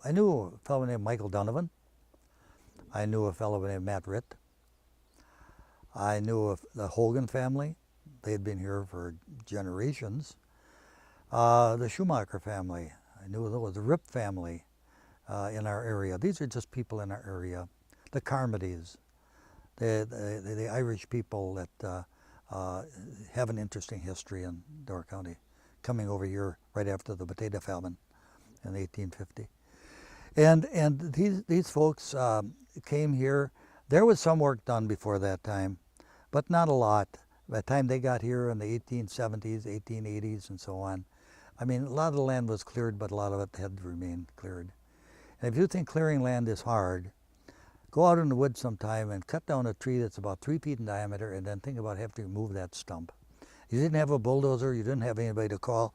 I knew a fellow named Michael Donovan. I knew a fellow named Matt Ritt. I knew of the Hogan family. They had been here for generations. The Schumacher family. I knew the Rip family in our area. These are just people in our area. The Carmodys, the Irish people that have an interesting history in Door County, coming over here right after the potato famine in 1850. And these folks came here. There was some work done before that time, but not a lot. By the time they got here in the 1870s, 1880s, and so on, I mean, a lot of the land was cleared, but a lot of it had to remain cleared. And if you think clearing land is hard, go out in the woods sometime and cut down a tree that's about 3 feet in diameter, and then think about having to remove that stump. You didn't have a bulldozer, you didn't have anybody to call.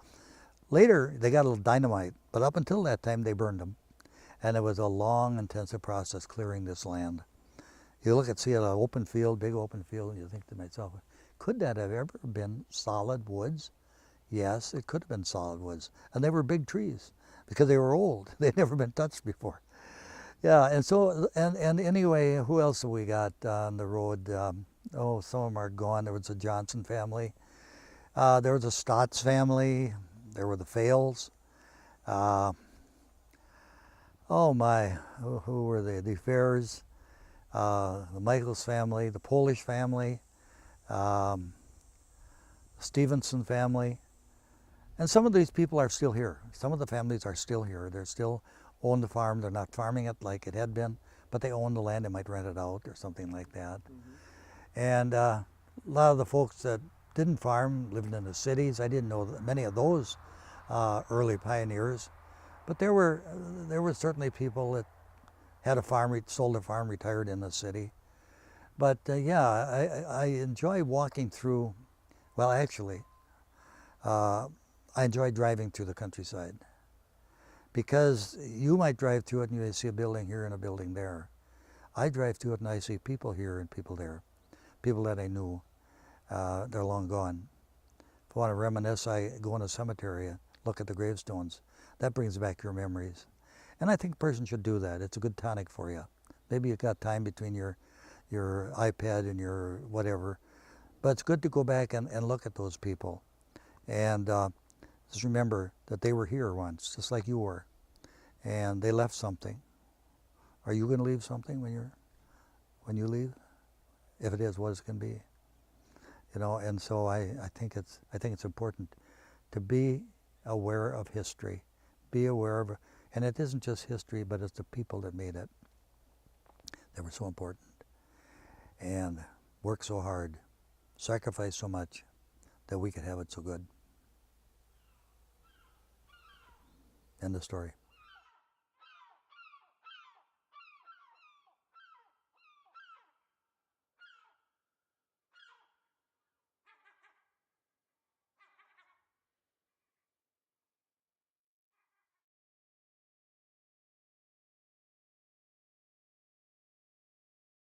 Later, they got a little dynamite, but up until that time, they burned them. And it was a long, intensive process clearing this land. You look at, see an open field, big open field, and you think to myself, could that have ever been solid woods? Yes, it could have been solid woods. And they were big trees because they were old. They'd never been touched before. Yeah, and so, and anyway, who else have we got on the road? Oh, some of them are gone. There was a Johnson family. There was a Stotts family. There were the Fales. Oh my, who were they? The Fairs, the Michaels family, the Polish family, Stevenson family. And some of these people are still here. Some of the families are still here. They're still own the farm. They're not farming it like it had been, but they own the land. They might rent it out or something like that. Mm-hmm. And a lot of the folks that didn't farm lived in the cities. I didn't know many of those early pioneers. But there were certainly people that had a farm, sold a farm, retired in the city. But yeah, I enjoy walking through, well actually, I enjoy driving through the countryside. Because you might drive through it and you see a building here and a building there. I drive through it and I see people here and people there. People that I knew, they're long gone. If I want to reminisce, I go in a cemetery, look at the gravestones. That brings back your memories. And I think a person should do that. It's a good tonic for you. Maybe you've got time between your iPad and your whatever. But it's good to go back and look at those people. And just remember that they were here once, just like you were. And they left something. Are you going to leave something when you leave? If it is, what is it going to be? You know, and so I think it's important to be aware of history. Be aware of, and it isn't just history, but it's the people that made it. They were so important. And worked so hard, sacrificed so much that we could have it so good. End of story.